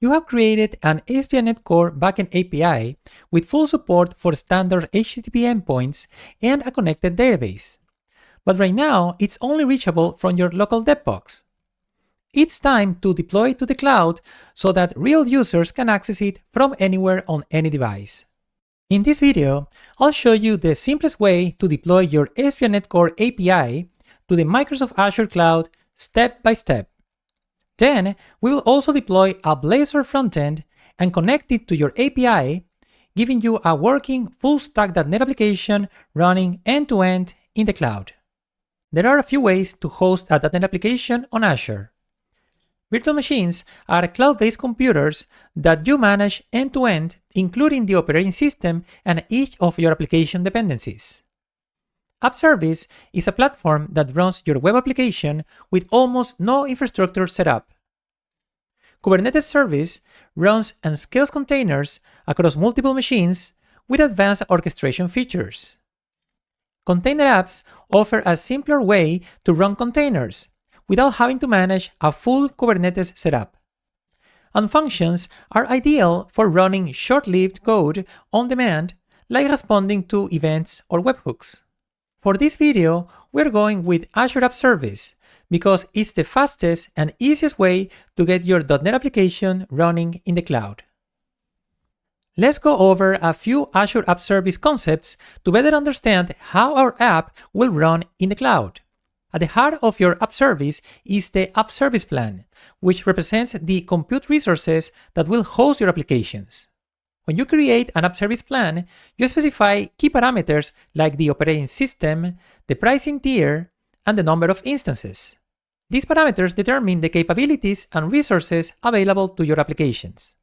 You have created an ASP.NET Core backend API with full support for standard HTTP endpoints and a connected database. But right now, it's only reachable from your local dev box. It's time to deploy it to the cloud so that real users can access it from anywhere on any device. In this video, I'll show you the simplest way to deploy your ASP.NET Core API to the Microsoft Azure cloud step by step. Then, we will also deploy a Blazor frontend and connect it to your API, giving you a working full-stack .NET application running end-to-end in the cloud. There are a few ways to host a .NET application on Azure. Virtual machines are cloud-based computers that you manage end-to-end, including the operating system and each of your application dependencies. App Service is a platform that runs your web application with almost no infrastructure set up. Kubernetes Service runs and scales containers across multiple machines with advanced orchestration features. Container apps offer a simpler way to run containers without having to manage a full Kubernetes setup. And functions are ideal for running short-lived code on demand, like responding to events or webhooks. For this video, we're going with Azure App Service because it's the fastest and easiest way to get your .NET application running in the cloud. Let's go over a few Azure App Service concepts to better understand how our app will run in the cloud. At the heart of your app service is the App Service Plan, which represents the compute resources that will host your applications. When you create an app service plan, you specify key parameters like the operating system, the pricing tier, and the number of instances. These parameters determine the capabilities and resources available to your applications.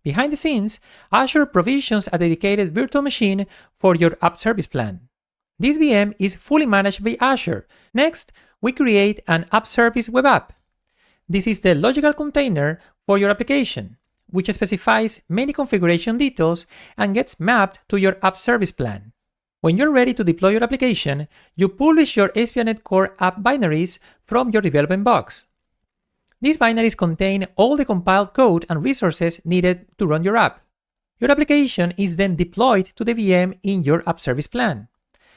Behind the scenes, Azure provisions a dedicated virtual machine for your app service plan. This VM is fully managed by Azure. Next, we create an app service web app. This is the logical container for your application, which specifies many configuration details and gets mapped to your app service plan. When you're ready to deploy your application, you publish your ASP.NET Core app binaries from your development box. These binaries contain all the compiled code and resources needed to run your app. Your application is then deployed to the VM in your app service plan.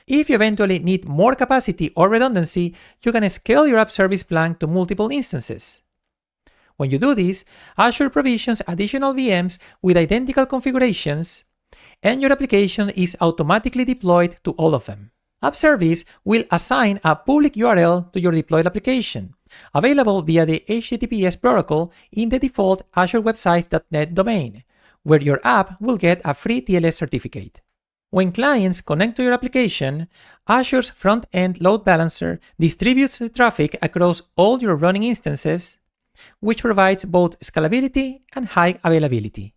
If you eventually need more capacity or redundancy, you can scale your app service plan to multiple instances. When you do this, Azure provisions additional VMs with identical configurations, and your application is automatically deployed to all of them. App Service will assign a public URL to your deployed application, available via the HTTPS protocol in the default Azure Websites.net domain, where your app will get a free TLS certificate. When clients connect to your application, Azure's front-end load balancer distributes the traffic across all your running instances, which provides both scalability and high availability.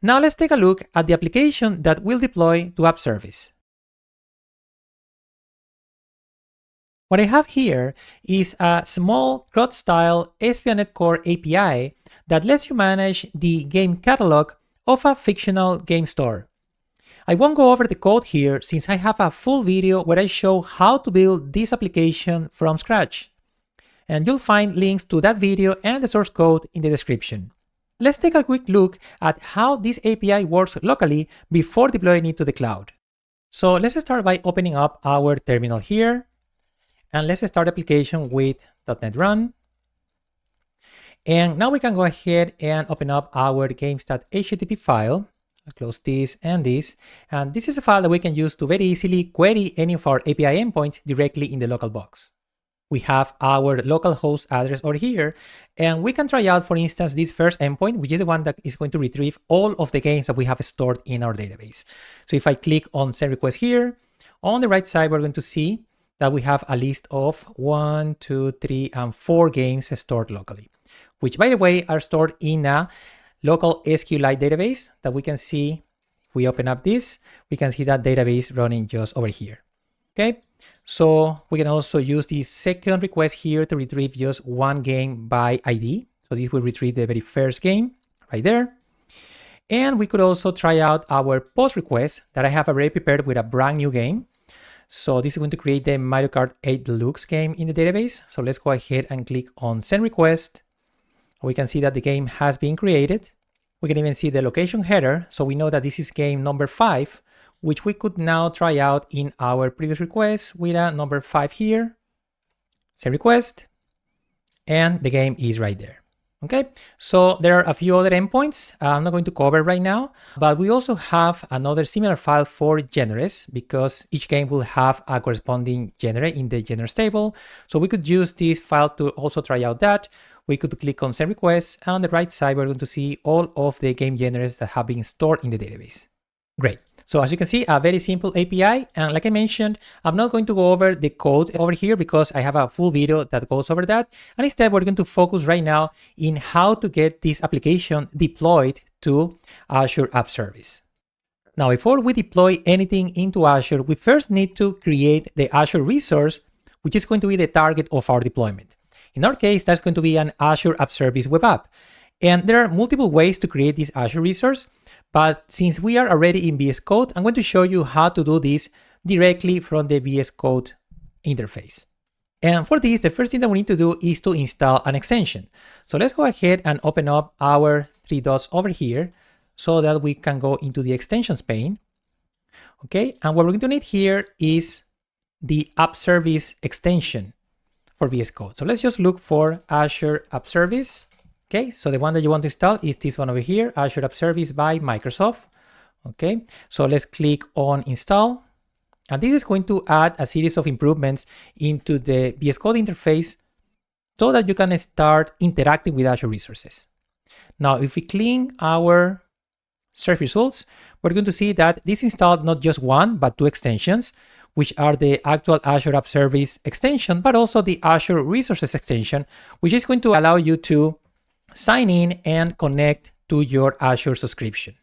Now let's take a look at the application that will deploy to App Service. What I have here is a small CRUD-style ASP.NET Core API that lets you manage the game catalog of a fictional game store. I won't go over the code here since I have a full video where I show how to build this application from scratch. And you'll find links to that video and the source code in the description. Let's take a quick look at how this API works locally before deploying it to the cloud. So let's start by opening up our terminal here. And let's start the application with .NET Run. And now we can go ahead and open up our games.http file. I'll close this and this. And this is a file that we can use to very easily query any of our API endpoints directly in the local box. We have our local host address over here, and we can try out, for instance, this first endpoint, which is the one that is going to retrieve all of the games that we have stored in our database. So if I click on send request here, on the right side, we're going to see that we have a list of 1, 2, 3, and 4 games stored locally, which, by the way, are stored in a local SQLite database that we can see. If we open up this, we can see that database running just over here. Okay, so we can also use this second request here to retrieve just one game by ID. So this will retrieve the very first game right there. And we could also try out our post request that I have already prepared with a brand new game. So this is going to create the Mario Kart 8 Deluxe game in the database. So let's go ahead and click on send request. We can see that the game has been created. We can even see the location header, so we know that this is game number 5, which we could now try out in our previous request with a number 5 here. Send request, and the game is right there. Okay, so there are a few other endpoints I'm not going to cover right now, but we also have another similar file for genres because each game will have a corresponding genre in the genres table. So we could use this file to also try out that. We could click on send requests, and on the right side, we're going to see all of the game genres that have been stored in the database. Great. So as you can see, a very simple API. And like I mentioned, I'm not going to go over the code over here because I have a full video that goes over that. And instead, we're going to focus right now in how to get this application deployed to Azure App Service. Now, before we deploy anything into Azure, we first need to create the Azure resource, which is going to be the target of our deployment. In our case, that's going to be an Azure App Service web app. And there are multiple ways to create this Azure resource. But since we are already in VS Code, I'm going to show you how to do this directly from the VS Code interface. And for this, the first thing that we need to do is to install an extension. So let's go ahead and open up our 3 dots over here so that we can go into the extensions pane. Okay, and what we're going to need here is the App Service extension for VS Code. So let's just look for Azure App Service. Okay, so the one that you want to install is this one over here, Azure App Service by Microsoft. Okay, so let's click on install. And this is going to add a series of improvements into the VS Code interface so that you can start interacting with Azure resources. Now, if we clean our search results, we're going to see that this installed not just one, but 2 extensions, which are the actual Azure App Service extension, but also the Azure Resources extension, which is going to allow you to sign in and connect to your Azure subscription.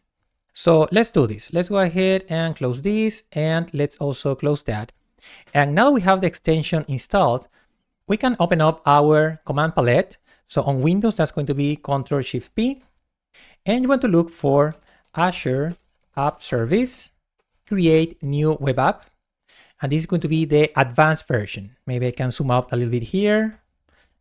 So let's do this. Let's go ahead and close this, and let's also close that. And now we have the extension installed, we can open up our command palette. So on Windows, that's going to be Ctrl-Shift-P. And you want to look for Azure App Service, create new web app. And this is going to be the advanced version. Maybe I can zoom out a little bit here.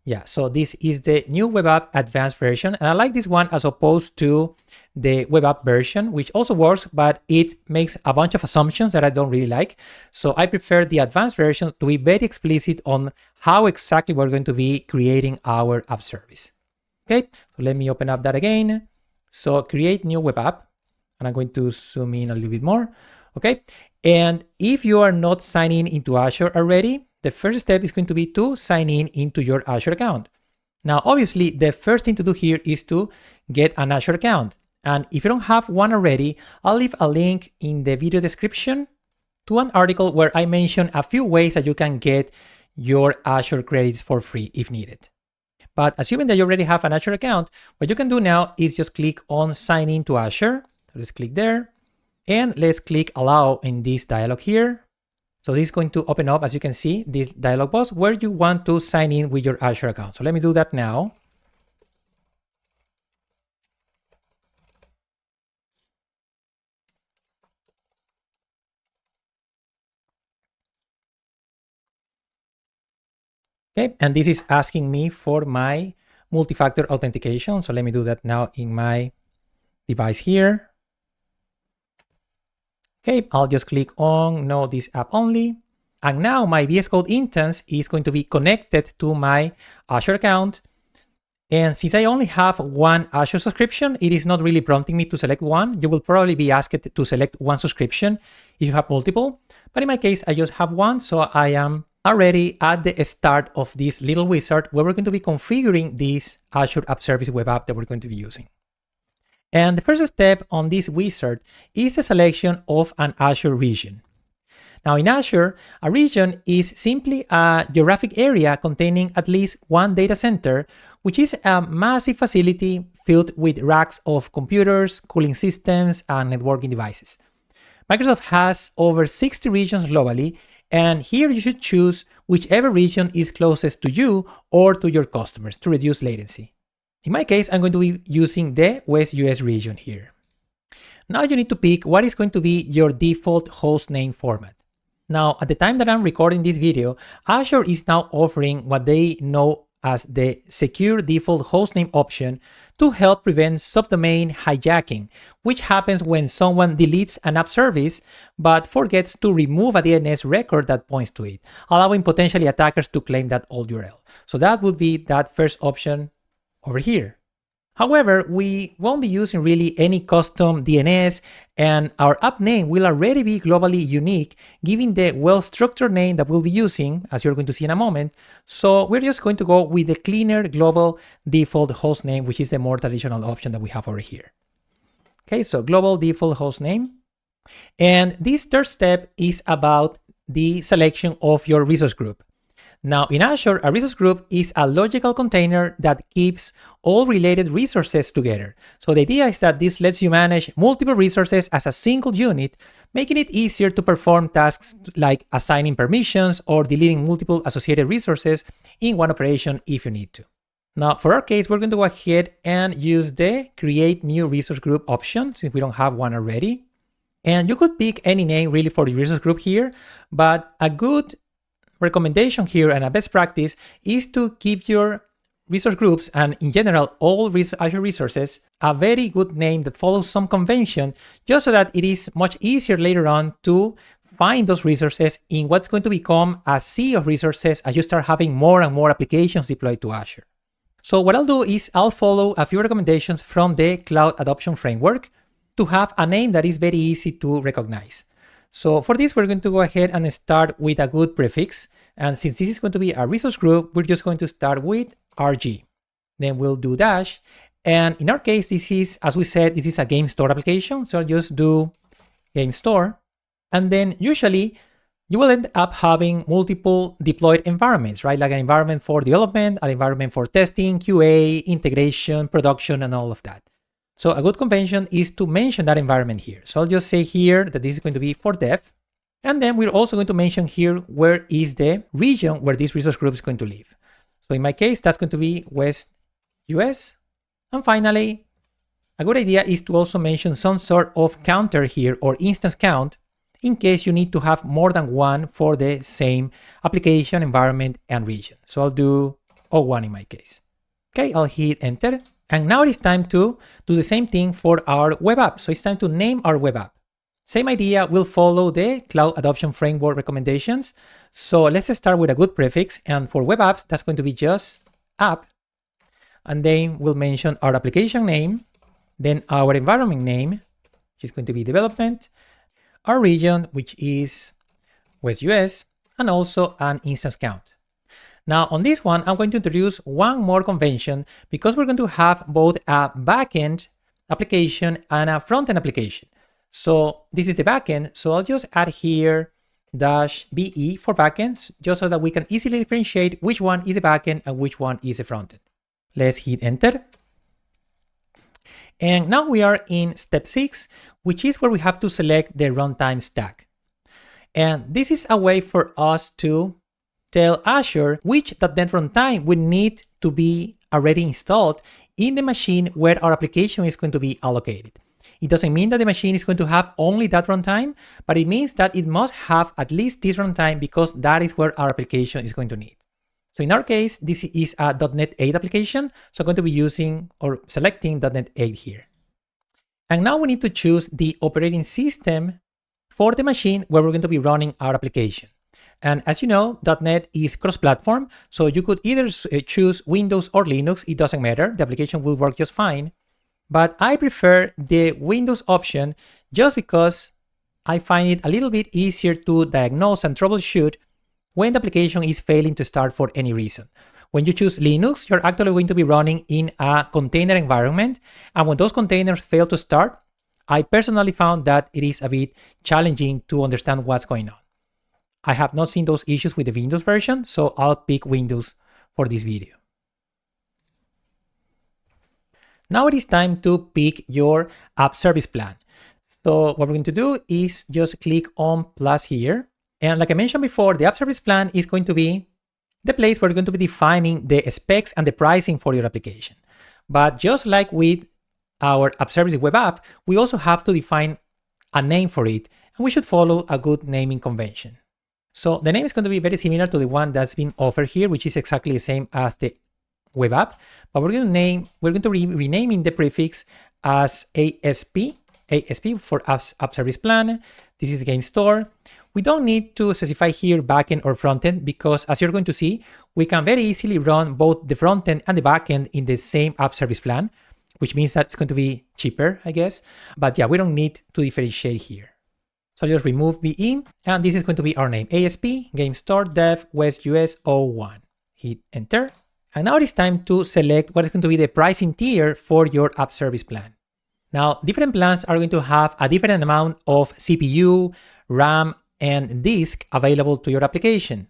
Yeah, so this is the new web app advanced version. And I like this one as opposed to the web app version, which also works, but it makes a bunch of assumptions that I don't really like. So I prefer the advanced version to be very explicit on how exactly we're going to be creating our app service. Okay, so let me open up that again. So create new web app, and I'm going to zoom in a little bit more. Okay, and if you are not signing into Azure already, the first step is going to be to sign in into your Azure account. Now, obviously, the first thing to do here is to get an Azure account. And if you don't have one already, I'll leave a link in the video description to an article where I mention a few ways that you can get your Azure credits for free if needed. But assuming that you already have an Azure account, what you can do now is just click on sign in to Azure. So let's click there. And let's click allow in this dialog here. So this is going to open up, as you can see, this dialog box where you want to sign in with your Azure account. So let me do that now. Okay, and this is asking me for my multi-factor authentication. So let me do that now in my device here. Okay, I'll just click on no this app only. And now my VS Code instance is going to be connected to my Azure account. And since I only have one Azure subscription, it is not really prompting me to select one. You will probably be asked to select one subscription if you have multiple. But in my case, I just have one. So I am already at the start of this little wizard where we're going to be configuring this Azure App Service web app that we're going to be using. And the first step on this wizard is the selection of an Azure region. Now in Azure, a region is simply a geographic area containing at least one data center, which is a massive facility filled with racks of computers, cooling systems, and networking devices. Microsoft has over 60 regions globally, and here you should choose whichever region is closest to you or to your customers to reduce latency. In my case, I'm going to be using the West US region here. Now you need to pick what is going to be your default host name format. Now, at the time that I'm recording this video, Azure is now offering what they know as the secure default hostname option to help prevent subdomain hijacking, which happens when someone deletes an app service but forgets to remove a DNS record that points to it, allowing potentially attackers to claim that old URL. So that would be that first option over here. However, we won't be using really any custom DNS, and our app name will already be globally unique, given the well-structured name that we'll be using, as you're going to see in a moment. So we're just going to go with the cleaner global default host name, which is the more traditional option that we have over here. Okay, so global default host name. And this third step is about the selection of your resource group. Now, in Azure, a resource group is a logical container that keeps all related resources together. So the idea is that this lets you manage multiple resources as a single unit, making it easier to perform tasks like assigning permissions or deleting multiple associated resources in one operation if you need to. Now, for our case, we're going to go ahead and use the Create New Resource Group option since we don't have one already. And you could pick any name really for the resource group here, but a good recommendation here and a best practice is to give your resource groups and in general all Azure resources a very good name that follows some convention, just so that it is much easier later on to find those resources in what's going to become a sea of resources as you start having more and more applications deployed to Azure. So what I'll do is I'll follow a few recommendations from the Cloud Adoption Framework to have a name that is very easy to recognize. So for this, we're going to go ahead and start with a good prefix. And since this is going to be a resource group, we're just going to start with RG. Then we'll do dash. And in our case, this is, as we said, this is a game store application. So I'll just do game store. And then usually you will end up having multiple deployed environments, right? Like an environment for development, an environment for testing, QA, integration, production, and all of that. So a good convention is to mention that environment here. So I'll just say here that this is going to be for dev. And then we're also going to mention here where is the region where this resource group is going to live. So in my case, that's going to be West US. And finally, a good idea is to also mention some sort of counter here or instance count in case you need to have more than one for the same application, environment, and region. So I'll do 01 in my case. Okay, I'll hit enter. And now it is time to do the same thing for our web app. So it's time to name our web app. Same idea, we'll follow the Cloud Adoption Framework recommendations. So let's start with a good prefix. And for web apps, that's going to be just app. And then we'll mention our application name, then our environment name, which is going to be development, our region, which is West US, and also an instance count. Now on this one, I'm going to introduce one more convention because we're going to have both a backend application and a frontend application. So this is the backend. So I'll just add here -be for backends, just so that we can easily differentiate which one is a backend and which one is a frontend. Let's hit enter. And now we are in step 6, which is where we have to select the runtime stack. And this is a way for us to tell Azure which .NET runtime we need to be already installed in the machine where our application is going to be allocated. It doesn't mean that the machine is going to have only that runtime, but it means that it must have at least this runtime because that is where our application is going to need. So in our case, this is a .NET 8 application. So I'm going to be using or selecting .NET 8 here. And now we need to choose the operating system for the machine where we're going to be running our application. And as you know, .NET is cross-platform, so you could either choose Windows or Linux, it doesn't matter, the application will work just fine. But I prefer the Windows option just because I find it a little bit easier to diagnose and troubleshoot when the application is failing to start for any reason. When you choose Linux, you're actually going to be running in a container environment, and when those containers fail to start, I personally found that it is a bit challenging to understand what's going on. I have not seen those issues with the Windows version, so I'll pick Windows for this video. Now it is time to pick your app service plan. So what we're going to do is just click on plus here. And like I mentioned before, the app service plan is going to be the place where you're going to be defining the specs and the pricing for your application. But just like with our app service web app, we also have to define a name for it, and we should follow a good naming convention. So the name is going to be very similar to the one that's been offered here, which is exactly the same as the web app, but we're going to be renaming the prefix as ASP for App Service Plan. This is Game Store. We don't need to specify here backend or frontend because, as you're going to see, we can very easily run both the frontend and the backend in the same App Service Plan, which means that it's going to be cheaper, I guess. But yeah, we don't need to differentiate here. So I'll just remove BE, and this is going to be our name, ASP, Game Store, Dev, West US 01. Hit Enter. And now it is time to select what is going to be the pricing tier for your App Service Plan. Now, different plans are going to have a different amount of CPU, RAM, and disk available to your application.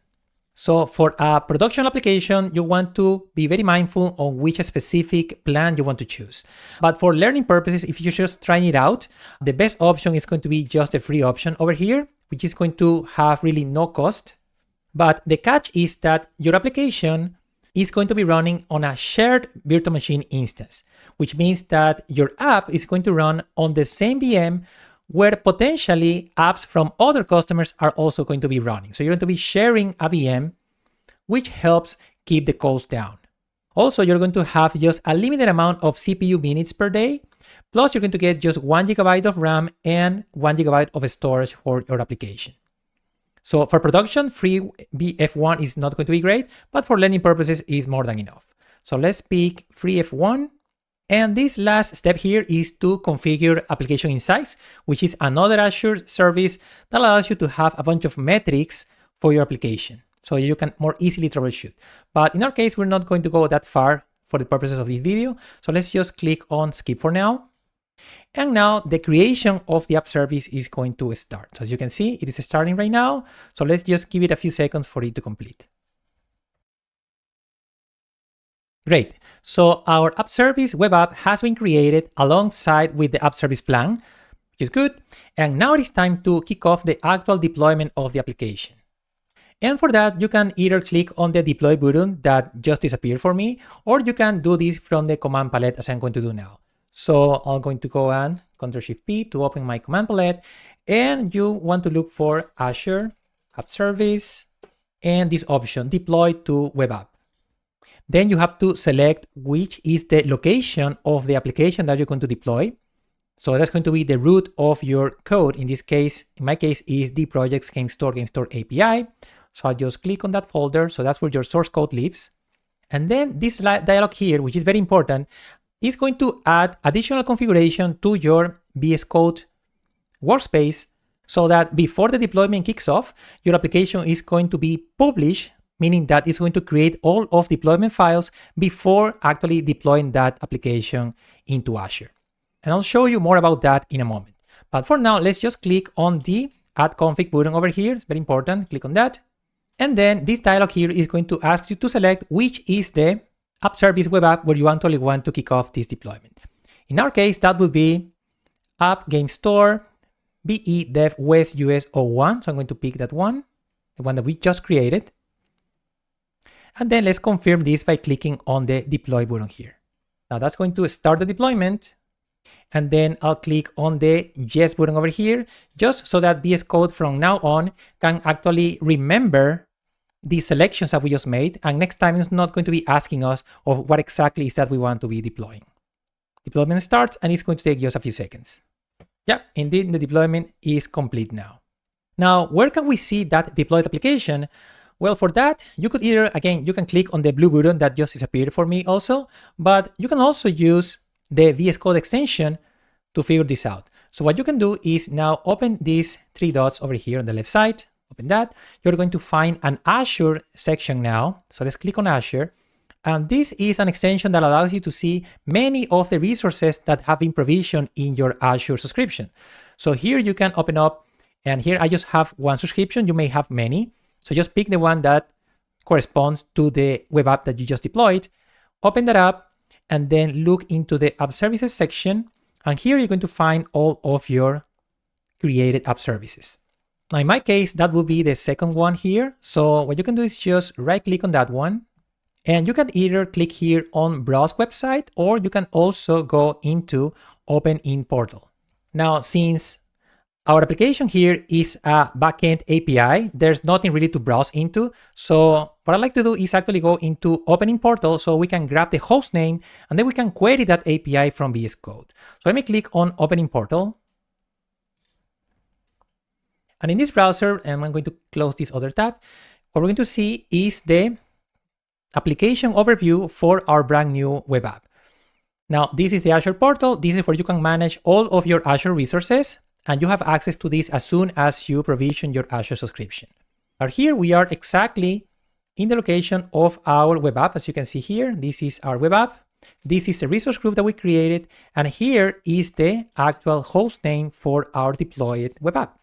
So for a production application, you want to be very mindful on which specific plan you want to choose. But for learning purposes, if you're just trying it out, the best option is going to be just the free option over here, which is going to have really no cost. But the catch is that your application is going to be running on a shared virtual machine instance, which means that your app is going to run on the same VM where potentially apps from other customers are also going to be running. So you're going to be sharing a VM, which helps keep the cost down. Also, you're going to have just a limited amount of CPU minutes per day, plus you're going to get just 1 GB of RAM and 1 GB of storage for your application. So for production, free F1 is not going to be great, but for learning purposes is more than enough. So let's pick free F1. And this last step here is to configure Application Insights, which is another Azure service that allows you to have a bunch of metrics for your application, so you can more easily troubleshoot. But in our case, we're not going to go that far for the purposes of this video. So let's just click on skip for now. And now the creation of the app service is going to start. So as you can see, it is starting right now. So let's just give it a few seconds for it to complete. Great. So our app service web app has been created alongside with the app service plan, which is good. And now it is time to kick off the actual deployment of the application. And for that, you can either click on the deploy button that just disappeared for me, or you can do this from the command palette as I'm going to do now. So I'm going to go and Ctrl+Shift+P to open my command palette, and you want to look for Azure App Service and this option, deploy to web app. Then you have to select which is the location of the application that you're going to deploy. So that's going to be the root of your code. In this case, in my case, is the project's Game Store API. So I'll just click on that folder. So that's where your source code lives. And then this dialog here, which is very important, is going to add additional configuration to your VS Code workspace so that before the deployment kicks off, your application is going to be published, meaning that it's going to create all of deployment files before actually deploying that application into Azure. And I'll show you more about that in a moment. But for now, let's just click on the Add Config button over here. It's very important. Click on that. And then this dialog here is going to ask you to select which is the app service web app where you actually want to kick off this deployment. In our case, that would be App Game Store BE Dev West US 01. So I'm going to pick that one, the one that we just created. And then let's confirm this by clicking on the deploy button here. Now that's going to start the deployment. And then I'll click on the yes button over here, just so that VS Code from now on can actually remember the selections that we just made. And next time it's not going to be asking us of what exactly is that we want to be deploying. Deployment starts and it's going to take just a few seconds. Yeah, indeed, the deployment is complete now. Now, where can we see that deployed application? Well, for that, you could either, again, you can click on the blue button that just disappeared for me also, but you can also use the VS Code extension to figure this out. So what you can do is now open these three dots over here on the left side, open that. You're going to find an Azure section now. So let's click on Azure. And this is an extension that allows you to see many of the resources that have been provisioned in your Azure subscription. So here you can open up, and here I just have one subscription. You may have many. So just pick the one that corresponds to the web app that you just deployed, open that up, and then look into the app services section. And here you're going to find all of your created app services. Now, in my case, that will be the second one here. So what you can do is just right click on that one. And you can either click here on Browse Website, or you can also go into Open in Portal. Now, since Our application here is a backend API. There's nothing really to browse into. So what I like to do is actually go into opening portal so we can grab the host name and then we can query that API from VS Code. So let me click on opening portal. And in this browser, and I'm going to close this other tab, what we're going to see is the application overview for our brand new web app. Now, this is the Azure portal. This is where you can manage all of your Azure resources, and you have access to this as soon as you provision your Azure subscription. Now here we are exactly in the location of our web app. As you can see here, this is our web app. This is the resource group that we created, and here is the actual host name for our deployed web app.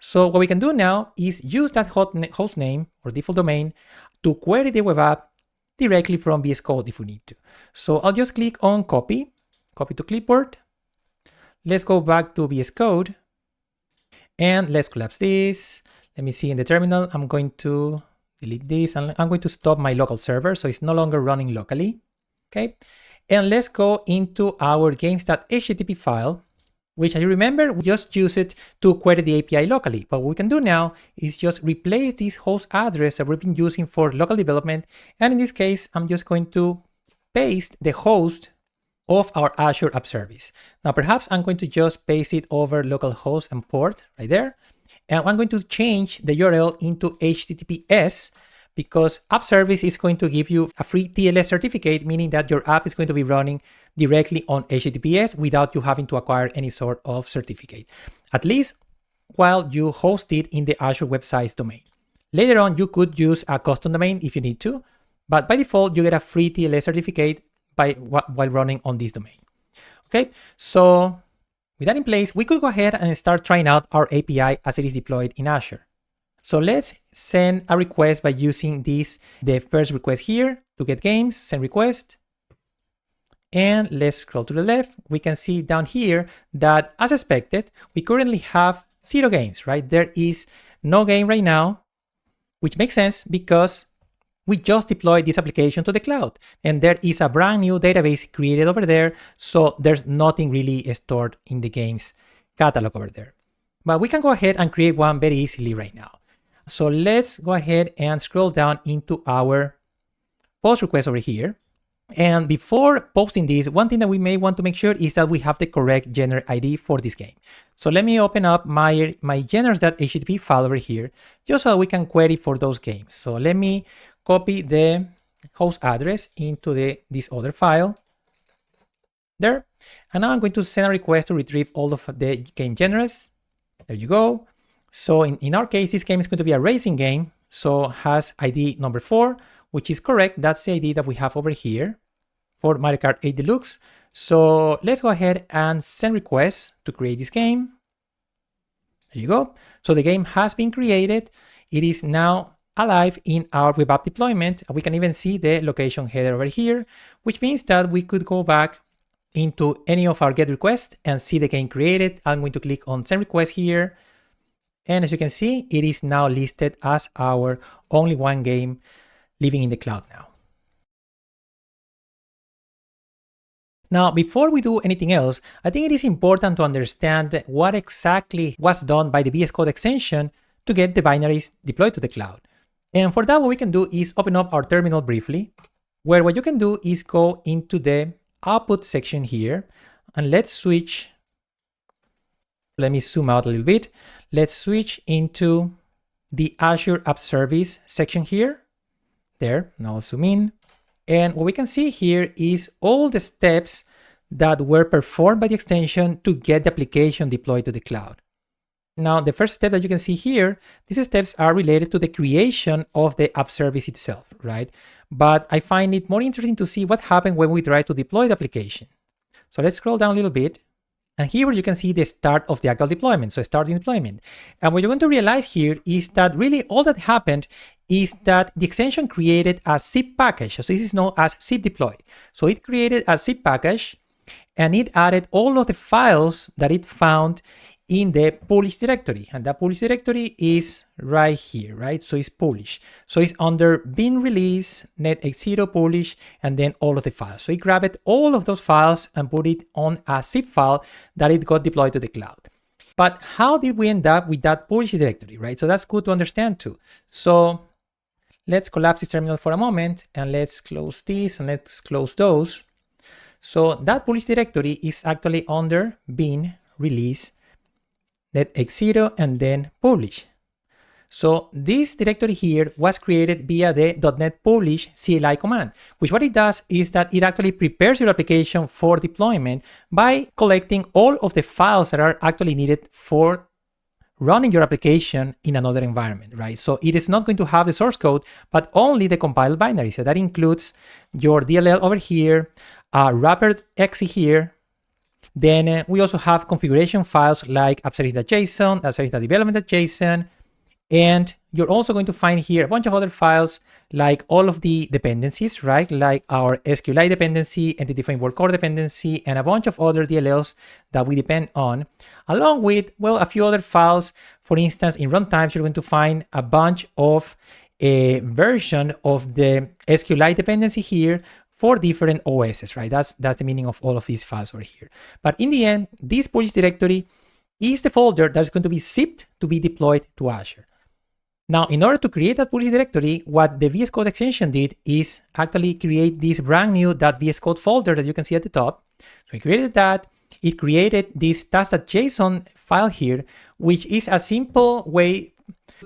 So what we can do now is use that host name or default domain to query the web app directly from VS Code if we need to. So I'll just click on copy to clipboard. Let's go back to VS Code and let's collapse this. Let me see in the terminal. I'm going to delete this and I'm going to stop my local server so it's no longer running locally. Okay. And let's go into our games.http file, which I remember we just use it to query the API locally. But what we can do now is just replace this host address that we've been using for local development. And in this case, I'm just going to paste the host of our Azure App Service. Now, perhaps I'm going to just paste it over localhost and port right there. And I'm going to change the URL into HTTPS because App Service is going to give you a free TLS certificate, meaning that your app is going to be running directly on HTTPS without you having to acquire any sort of certificate, at least while you host it in the Azure Web Sites domain. Later on, you could use a custom domain if you need to, but by default, you get a free TLS certificate while running on this domain. Okay, so with that in place, we could go ahead and start trying out our API as it is deployed in Azure. So let's send a request by using the first request here to get games, send request. And let's scroll to the left. We can see down here that as expected, we currently have 0 games, right? There is no game right now, which makes sense because we just deployed this application to the cloud and there is a brand new database created over there. So there's nothing really stored in the games catalog over there. But we can go ahead and create one very easily right now. So let's go ahead and scroll down into our post request over here. And before posting this, one thing that we may want to make sure is that we have the correct genre ID for this game. So let me open up my genres.http file over here, just so we can query for those games. So let me copy the host address into this other file there. And now I'm going to send a request to retrieve all of the game genres. There you go. So in our case, this game is going to be a racing game. So has ID number 4, which is correct. That's the ID that we have over here for Mario Kart 8 Deluxe. So let's go ahead and send requests to create this game. There you go. So the game has been created. It is now alive in our web app deployment. We can even see the location header over here, which means that we could go back into any of our GET requests and see the game created. I'm going to click on send request here. And as you can see, it is now listed as our only one game living in the cloud now. Now, before we do anything else, I think it is important to understand what exactly was done by the VS Code extension to get the binaries deployed to the cloud. And for that, what we can do is open up our terminal briefly, where what you can do is go into the output section here, and let's switch. Let me zoom out a little bit. Let's switch into the Azure App Service section here. There, now I'll zoom in. And what we can see here is all the steps that were performed by the extension to get the application deployed to the cloud. Now, the first step that you can see here, these steps are related to the creation of the app service itself, right? But I find it more interesting to see what happened when we try to deploy the application. So let's scroll down a little bit. And here you can see the start of the actual deployment, so starting deployment. And what you're going to realize here is that really all that happened is that the extension created a zip package. So this is known as zip deploy. So it created a zip package and it added all of the files that it found in the publish directory. And that publish directory is right here, right? So it's publish. So it's under bin release, net80 publish, and then all of the files. So it grabbed all of those files and put it on a zip file that it got deployed to the cloud. But how did we end up with that publish directory, right? So that's good to understand too. So let's collapse this terminal for a moment, and let's close this, and let's close those. So that publish directory is actually under bin release netx0 and then publish. So this directory here was created via the .NET publish CLI command, which what it does is that it actually prepares your application for deployment by collecting all of the files that are actually needed for running your application in another environment, right? So it is not going to have the source code, but only the compiled binary. So that includes your DLL over here, wrapper exe here. Then we also have configuration files like appservice.json, appservice.development.json, and you're also going to find here a bunch of other files like all of the dependencies, right? Like our SQLite dependency, Entity Framework Core dependency, and a bunch of other DLLs that we depend on, along with, well, a few other files. For instance, in runtimes, you're going to find a bunch of a version of the SQLite dependency here for different OSs, right? That's the meaning of all of these files over here. But in the end, this publish directory is the folder that's going to be zipped to be deployed to Azure. Now, in order to create that publish directory, what the VS Code extension did is actually create this brand new .VS Code folder that you can see at the top. So it created that. It created this task.json file here, which is a simple way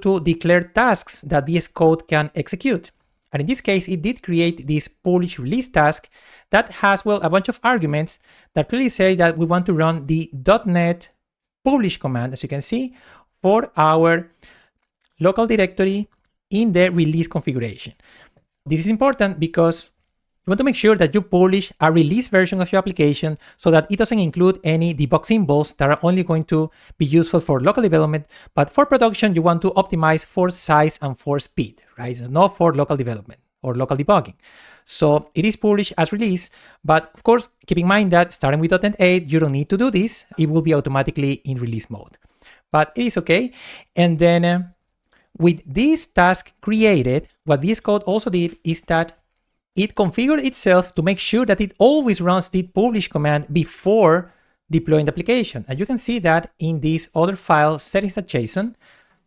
to declare tasks that VS Code can execute. And in this case, it did create this publish release task that has, well, a bunch of arguments that really say that we want to run the .NET publish command, as you can see, for our local directory in the release configuration. This is important because you want to make sure that you publish a release version of your application so that it doesn't include any debug symbols that are only going to be useful for local development, but for production, you want to optimize for size and for speed, right? So not for local development or local debugging. So it is published as release, but of course, keep in mind that starting with .NET 8, you don't need to do this. It will be automatically in release mode, but it is okay. And then with this task created, what VS Code also did is that it configured itself to make sure that it always runs the publish command before deploying the application. And you can see that in this other file, settings.json,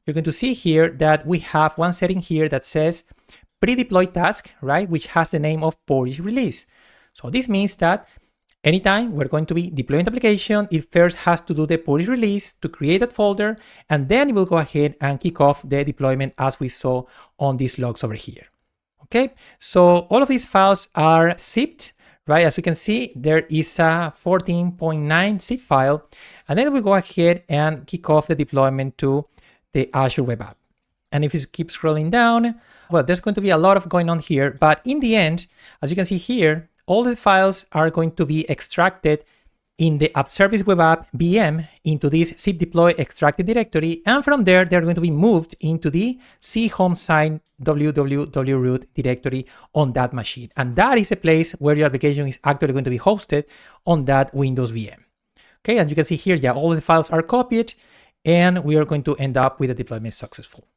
you're going to see here that we have one setting here that says pre-deploy task, right? Which has the name of publish release. So this means that anytime we're going to be deploying the application, it first has to do the publish release to create that folder, and then it will go ahead and kick off the deployment as we saw on these logs over here. Okay, so all of these files are zipped, right? As you can see, there is a 14.9 zip file, and then we go ahead and kick off the deployment to the Azure web app. And if you keep scrolling down, well, there's going to be a lot of going on here, but in the end, as you can see here, all the files are going to be extracted in the App Service Web App VM into this zip deploy extracted directory. And from there, they're going to be moved into the C home site www root directory on that machine. And that is a place where your application is actually going to be hosted on that Windows VM. Okay, and you can see here, yeah, all the files are copied and we are going to end up with a deployment successful.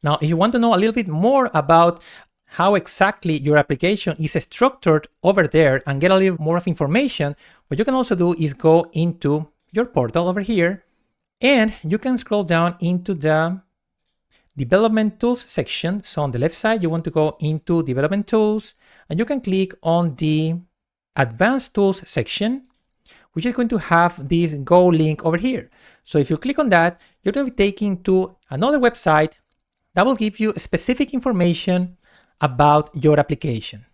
Now, if you want to know a little bit more about how exactly your application is structured over there and get a little more of information, what you can also do is go into your portal over here and you can scroll down into the development tools section. So on the left side, you want to go into development tools and you can click on the advanced tools section, which is going to have this Go link over here. So if you click on that, you're going to be taken to another website that will give you specific information about your application.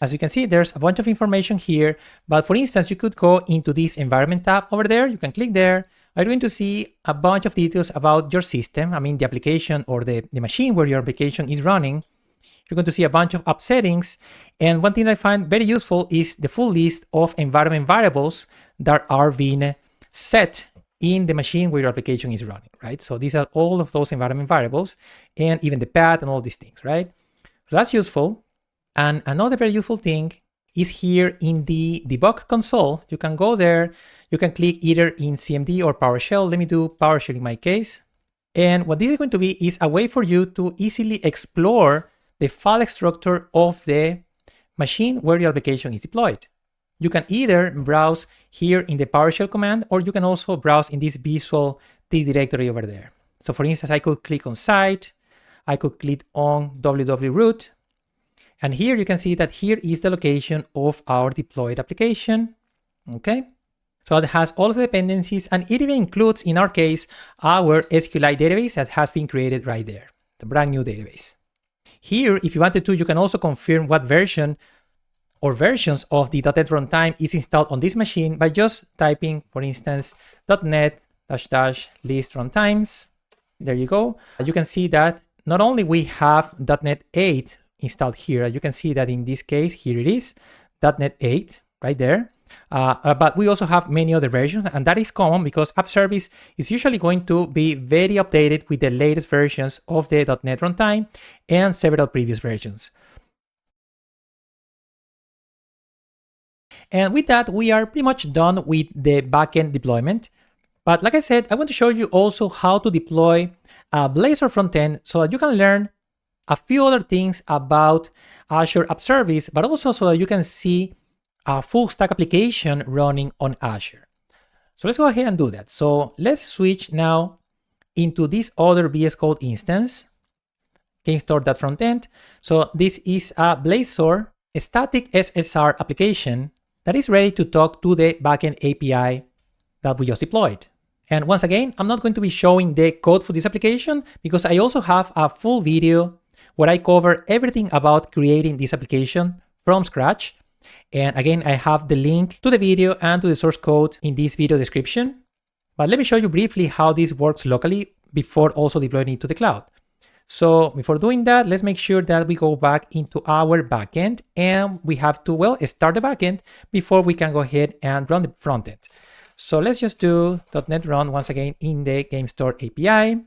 As you can see, there's a bunch of information here, but for instance, you could go into this environment tab over there. You can click there. You're going to see a bunch of details about your system. I mean, the application or the machine where your application is running. You're going to see a bunch of app settings. And one thing I find very useful is the full list of environment variables that are being set in the machine where your application is running, right? So these are all of those environment variables and even the path and all these things, right? So that's useful. And another very useful thing is here in the debug console. You can go there, you can click either in CMD or PowerShell. Let me do PowerShell in my case. And what this is going to be is a way for you to easily explore the file structure of the machine where your application is deployed. You can either browse here in the PowerShell command, or you can also browse in this visual the directory over there. So for instance, I could click on site, I could click on www, and here you can see that here is the location of our deployed application. Okay, so it has all of the dependencies, and it even includes, in our case, our SQLite database that has been created right there, the brand new database. Here, if you wanted to, you can also confirm what version or versions of the .NET runtime is installed on this machine by just typing, for instance, .NET --list runtimes. There you go. You can see that not only we have .NET 8 installed here, you can see that in this case, here it is, .NET 8 right there. But we also have many other versions, and that is common because App Service is usually going to be very updated with the latest versions of the .NET runtime and several previous versions. And with that, we are pretty much done with the backend deployment. But like I said, I want to show you also how to deploy a Blazor frontend so that you can learn a few other things about Azure App Service, but also so that you can see a full stack application running on Azure. So let's go ahead and do that. So let's switch now into this other VS Code instance, GameStore.frontend. So this is a Blazor, a static SSR application that is ready to talk to the backend API that we just deployed. And once again, I'm not going to be showing the code for this application because I also have a full video where I cover everything about creating this application from scratch. And again, I have the link to the video and to the source code in this video description. But let me show you briefly how this works locally before also deploying it to the cloud. So before doing that, let's make sure that we go back into our backend, and we have to, well, start the backend before we can go ahead and run the front end. So let's just do .NET run once again in the GameStore API.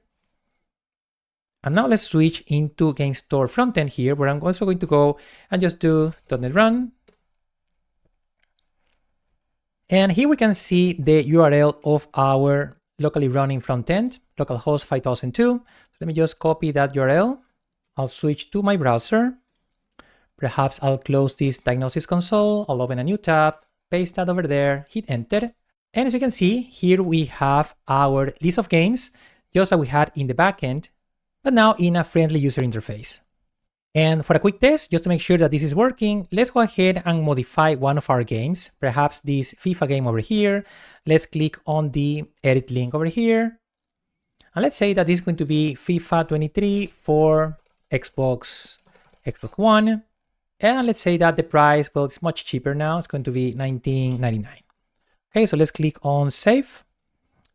And now let's switch into GameStore frontend here, where I'm also going to go and just do .NET run. And here we can see the URL of our locally running frontend, localhost 5002. Let me just copy that URL. I'll switch to my browser. Perhaps I'll close this diagnosis console. I'll open a new tab, paste that over there, hit enter. And as you can see, here we have our list of games, just like we had in the backend, but now in a friendly user interface. And for a quick test, just to make sure that this is working, let's go ahead and modify one of our games, perhaps this FIFA game over here. Let's click on the edit link over here. And let's say that this is going to be FIFA 23 for Xbox One. And let's say that the price, well, it's much cheaper now. It's going to be $19.99. Okay, so let's click on save.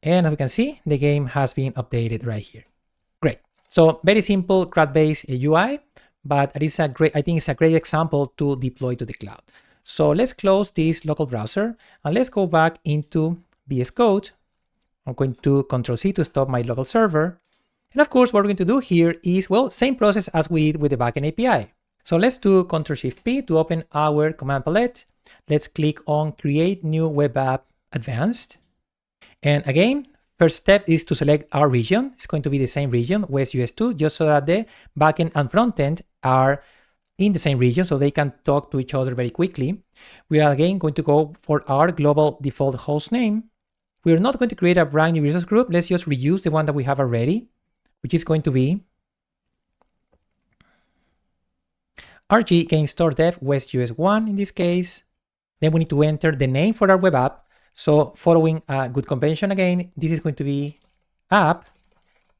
And as we can see, the game has been updated right here. Great. So very simple CRUD-based UI, but it is a great, I think it's a great example to deploy to the cloud. So let's close this local browser and let's go back into VS Code. I'm going to Ctrl+C to stop my local server. And of course, what we're going to do here is, well, same process as we did with the backend API. So let's do Ctrl+Shift+P to open our command palette. Let's click on Create New Web App Advanced. And again, first step is to select our region. It's going to be the same region, West US 2, just so that the backend and frontend are in the same region so they can talk to each other very quickly. We are again going to go for our global default host name. We're not going to create a brand new resource group. Let's just reuse the one that we have already, which is going to be RG GameStore Dev West US 1 in this case. Then we need to enter the name for our web app. So following a good convention again, this is going to be app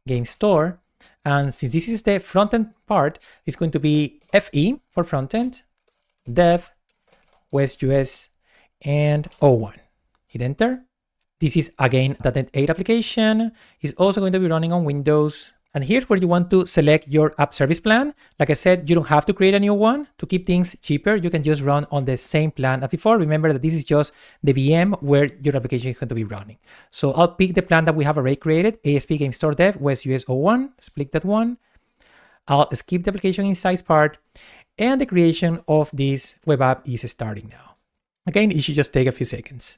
GameStore. And since this is the frontend part, it's going to be FE for frontend, dev, West US, and O1. Hit enter. This is again a .NET 8 application. It's also going to be running on Windows. And here's where you want to select your app service plan. Like I said, you don't have to create a new one. To keep things cheaper, you can just run on the same plan as before. Remember that this is just the VM where your application is going to be running. So I'll pick the plan that we have already created, ASP GameStore Dev, West US 01, split that one. I'll skip the application insights part, and the creation of this web app is starting now. Again, it should just take a few seconds.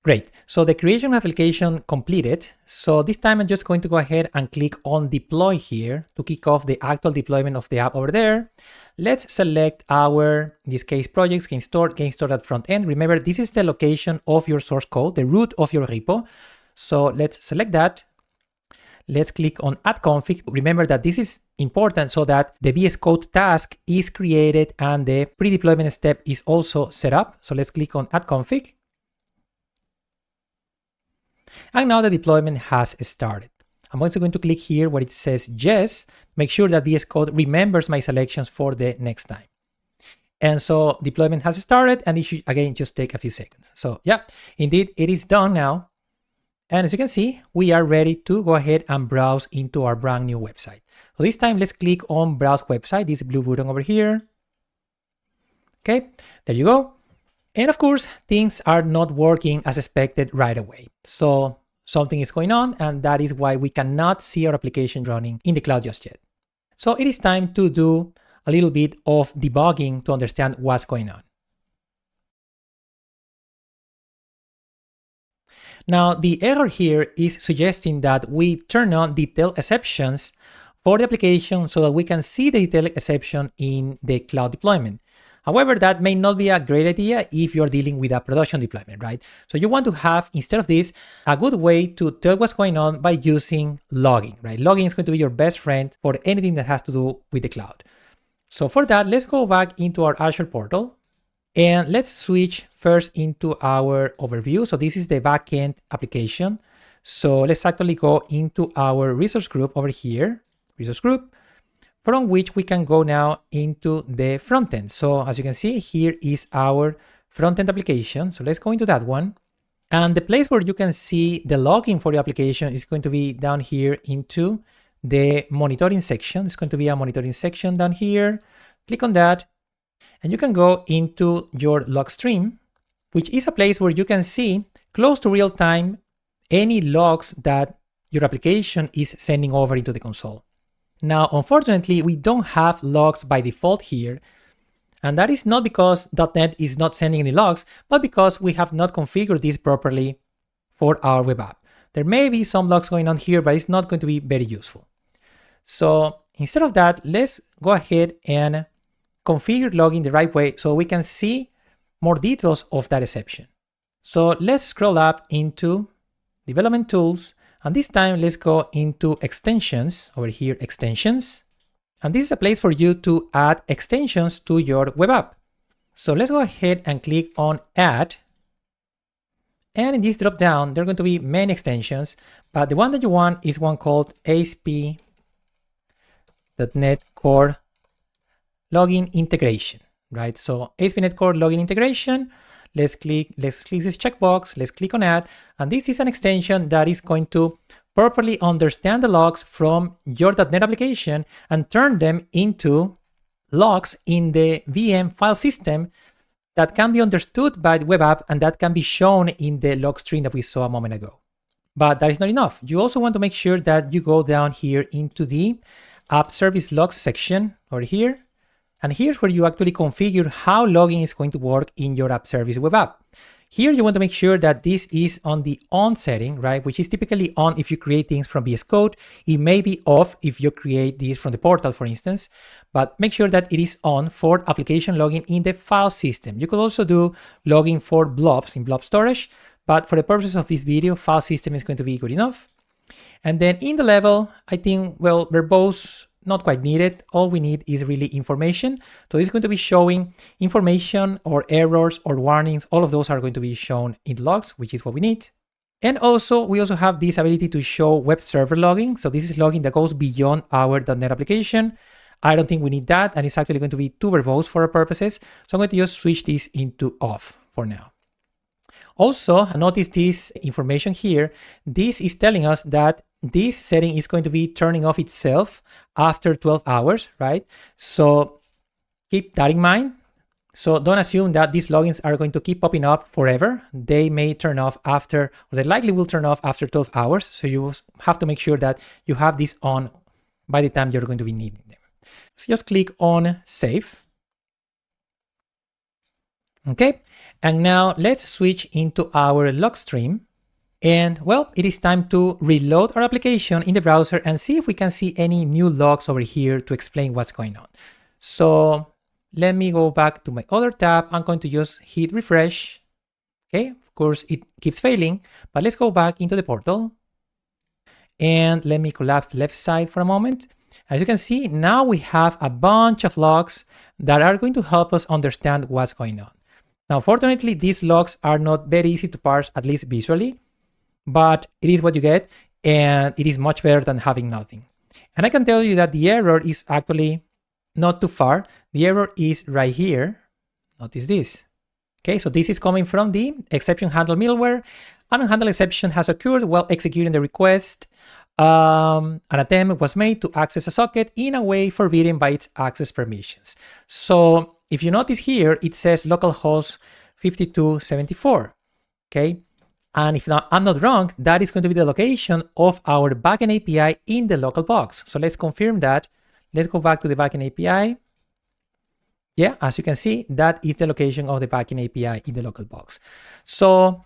Great. So the creation of application completed. So this time I'm just going to go ahead and click on deploy here to kick off the actual deployment of the app over there. Let's select our, in this case, projects, game store at front end. Remember, this is the location of your source code, the root of your repo. So let's select that. Let's click on add config. Remember that this is important so that the VS Code task is created and the pre-deployment step is also set up. So let's click on add config. And now the deployment has started. I'm also going to click here where it says yes, make sure that VS Code remembers my selections for the next time. And so deployment has started and it should again just take a few seconds. So yeah, indeed it is done now. And as you can see, we are ready to go ahead and browse into our brand new website. So this time let's click on browse website, this blue button over here. Okay, there you go. And of course, things are not working as expected right away. So something is going on, and that is why we cannot see our application running in the cloud just yet. So it is time to do a little bit of debugging to understand what's going on. Now, the error here is suggesting that we turn on detail exceptions for the application so that we can see the detail exception in the cloud deployment. However, that may not be a great idea if you're dealing with a production deployment, right? So you want to have, instead of this, a good way to tell what's going on by using logging, right? Logging is going to be your best friend for anything that has to do with the cloud. So for that, let's go back into our Azure portal and let's switch first into our overview. So this is the backend application. So let's actually go into our resource group over here, resource group, from which we can go now into the front end. So as you can see, here is our front end application. So let's go into that one. And the place where you can see the login for the application is going to be down here into the monitoring section. It's going to be a monitoring section down here. Click on that. And you can go into your log stream, which is a place where you can see close to real time any logs that your application is sending over into the console. Now, unfortunately, we don't have logs by default here. And that is not because .NET is not sending any logs, but because we have not configured this properly for our web app. There may be some logs going on here, but it's not going to be very useful. So instead of that, let's go ahead and configure logging the right way so we can see more details of that exception. So let's scroll up into development tools. And this time, let's go into extensions, over here, extensions. And this is a place for you to add extensions to your web app. So let's go ahead and click on add. And in this dropdown, there are going to be many extensions, but the one that you want is one called ASP.NET Core Login Integration, right? So ASP.NET Core Login Integration. Let's click this checkbox, let's click on add, and this is an extension that is going to properly understand the logs from your .NET application and turn them into logs in the VM file system that can be understood by the web app and that can be shown in the log stream that we saw a moment ago. But that is not enough. You also want to make sure that you go down here into the App Service Logs section over here. And here's where you actually configure how logging is going to work in your App Service web app. Here you want to make sure that this is on the on setting, right? Which is typically on if you create things from VS Code. It may be off if you create these from the portal, for instance, but make sure that it is on for application logging in the file system. You could also do logging for blobs in blob storage, but for the purposes of this video, file system is going to be good enough. And then in the level, I think, well, verbose, not quite needed. All we need is really information. So it's going to be showing information or errors or warnings. All of those are going to be shown in logs, which is what we need. And also, we also have this ability to show web server logging. So this is logging that goes beyond our .NET application. I don't think we need that. And it's actually going to be too verbose for our purposes. So I'm going to just switch this into off for now. Also, notice this information here. This is telling us that this setting is going to be turning off itself after 12 hours, right? So keep that in mind. So don't assume that these logins are going to keep popping up forever. They may turn off after, or they likely will turn off after 12 hours. So you have to make sure that you have this on by the time you're going to be needing them. So just click on save. Okay. And now let's switch into our log stream. And well, it is time to reload our application in the browser and see if we can see any new logs over here to explain what's going on. So let me go back to my other tab. I'm going to just hit refresh. Okay, of course it keeps failing, but let's go back into the portal. And let me collapse the left side for a moment. As you can see, now we have a bunch of logs that are going to help us understand what's going on. Now, fortunately, these logs are not very easy to parse, at least visually, but it is what you get, and it is much better than having nothing. And I can tell you that the error is actually not too far. The error is right here. Notice this. Okay, so this is coming from the exception handle middleware. An unhandled exception has occurred while executing the request. An attempt was made to access a socket in a way forbidden by its access permissions. So if you notice here, it says localhost 5274. Okay, and if I'm not wrong, that is going to be the location of our backend API in the local box. So let's confirm that. Let's go back to the backend API. Yeah, as you can see, that is the location of the backend API in the local box. So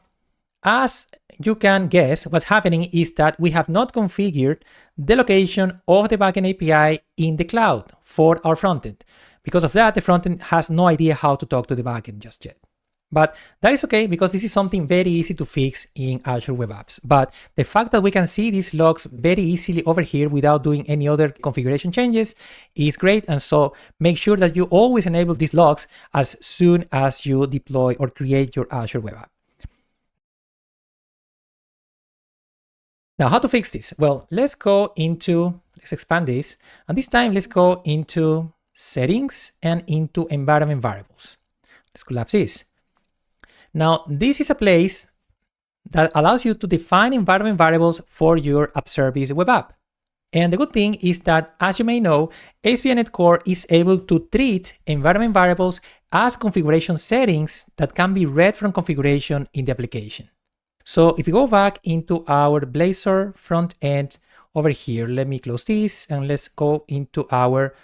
as you can guess, what's happening is that we have not configured the location of the backend API in the cloud for our frontend. Because of that, the frontend has no idea how to talk to the backend just yet. But that is okay, because this is something very easy to fix in Azure Web Apps. But the fact that we can see these logs very easily over here without doing any other configuration changes is great. And so make sure that you always enable these logs as soon as you deploy or create your Azure Web App. Now, how to fix this? Well, let's expand this. And this time, let's go into settings and into environment variables. Let's collapse this. Now, this is a place that allows you to define environment variables for your App Service web app. And the good thing is that, as you may know, ASP.NET Core is able to treat environment variables as configuration settings that can be read from configuration in the application. So if you go back into our Blazor front end over here, let me close this and let's go into our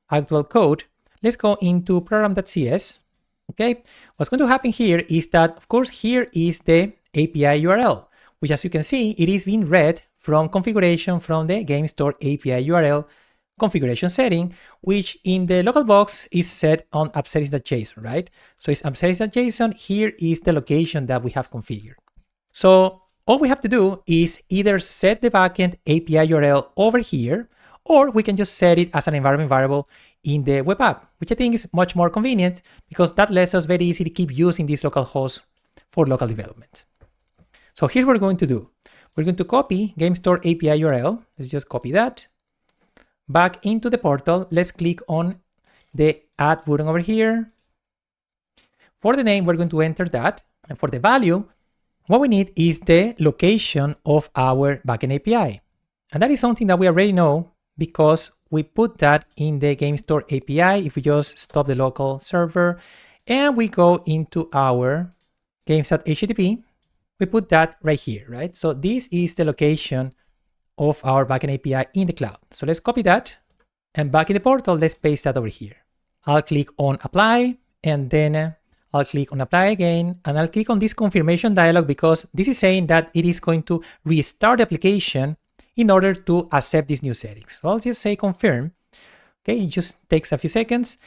actual code. Let's go into program.cs. Okay, what's going to happen here is that, of course, here is the API URL, which, as you can see, it is being read from configuration from the game store API URL configuration setting, which in the local box is set on appsettings.json, right? So it's appsettings.json. Here is the location that we have configured. So all we have to do is either set the backend API URL over here, or we can just set it as an environment variable in the web app, which I think is much more convenient because that lets us very easily keep using this local host for local development. So here's what we're going to do. We're going to copy game store API URL. Let's just copy that. Back into the portal, let's click on the add button over here. For the name, we're going to enter that. And for the value, what we need is the location of our backend API. And that is something that we already know because we put that in the game store API. If we just stop the local server and we go into our games.http, we put that right here, right? So this is the location of our backend API in the cloud. So let's copy that and back in the portal, let's paste that over here. I'll click on apply and then I'll click on apply again and I'll click on this confirmation dialog because this is saying that it is going to restart the application in order to accept these new settings. So I'll just say confirm. Okay, it just takes a few seconds.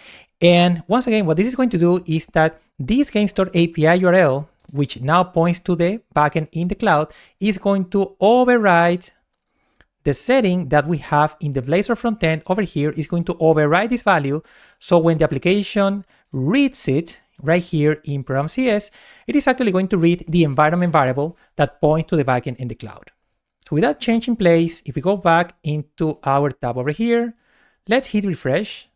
And once again, what this is going to do is that this game store API URL, which now points to the backend in the cloud, is going to override the setting that we have in the Blazor frontend over here. Is going to override this value. So when the application reads it right here in program.cs, it is actually going to read the environment variable that points to the backend in the cloud. So with that change in place, if we go back into our tab over here, let's hit refresh.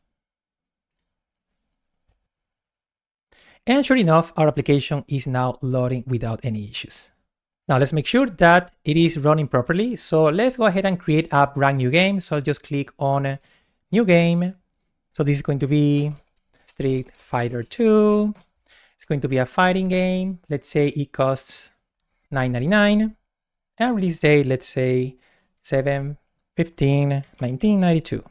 And sure enough, our application is now loading without any issues. Now let's make sure that it is running properly. So let's go ahead and create a brand new game. So I'll just click on new game. So this is going to be Street Fighter 2. It's going to be a fighting game. Let's say it costs $9.99. And release date, let's say 7/15/1992.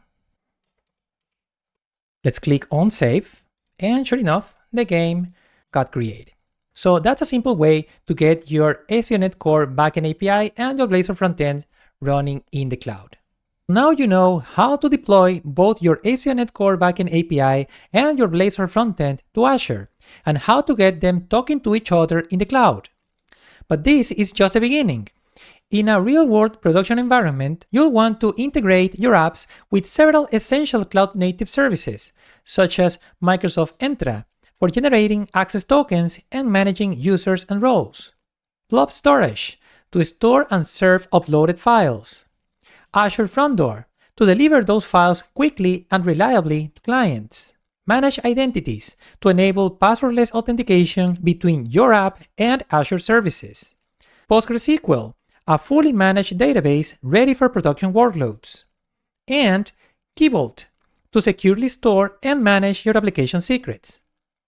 Let's click on save. And sure enough, the game got created. So that's a simple way to get your ASP.NET Core backend API and your Blazor frontend running in the cloud. Now you know how to deploy both your ASP.NET Core backend API and your Blazor frontend to Azure, and how to get them talking to each other in the cloud. But this is just the beginning. In a real-world production environment, you'll want to integrate your apps with several essential cloud-native services, such as Microsoft Entra, for generating access tokens and managing users and roles. Blob Storage, to store and serve uploaded files. Azure Front Door, to deliver those files quickly and reliably to clients. Manage Identities, to enable passwordless authentication between your app and Azure services. PostgreSQL, a fully managed database ready for production workloads. And Key Vault, to securely store and manage your application secrets.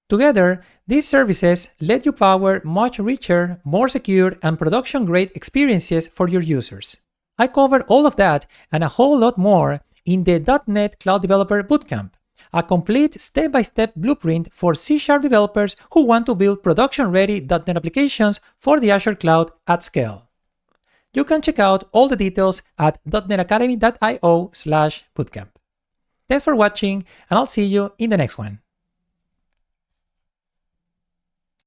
Together, these services let you power much richer, more secure, and production-grade experiences for your users. I covered all of that and a whole lot more in the .NET Cloud Developer Bootcamp, a complete step-by-step blueprint for C# developers who want to build production-ready .NET applications for the Azure cloud at scale. You can check out all the details at netacademy.io/bootcamp. Thanks for watching, and I'll see you in the next one.